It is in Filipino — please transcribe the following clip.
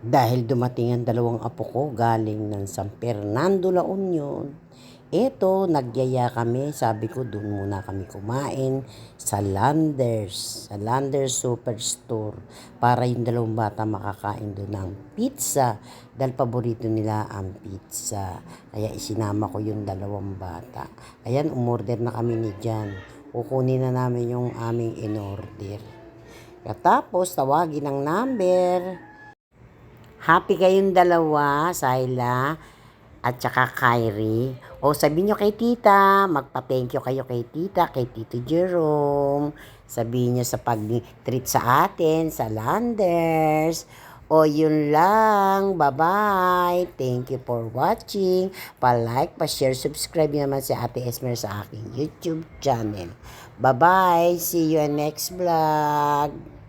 Dahil dumating ang dalawang apo ko galing ng San Fernando, La Union. Eto, nagyaya kami. Sabi ko, doon muna kami kumain sa Landers Superstore. Para yung dalawang bata makakain doon ng pizza. Dahil paborito nila ang pizza. Kaya isinama ko yung dalawang bata. Ayan, umorder na kami ni Jan. Kukunin na namin yung aming in-order. Katapos, tawagin ang number. Happy kayong dalawa, Sayla at saka Kyrie. O sabihin nyo kay tita, magpa-thank you kayo kay tita, kay Tito Jerome. Sabihin nyo sa pag-treat sa atin, sa Landers. O yun lang, bye-bye. Thank you for watching. Pa-like, pa-share, subscribe naman si Ate Esmer sa aking YouTube channel. Bye-bye, see you in next vlog.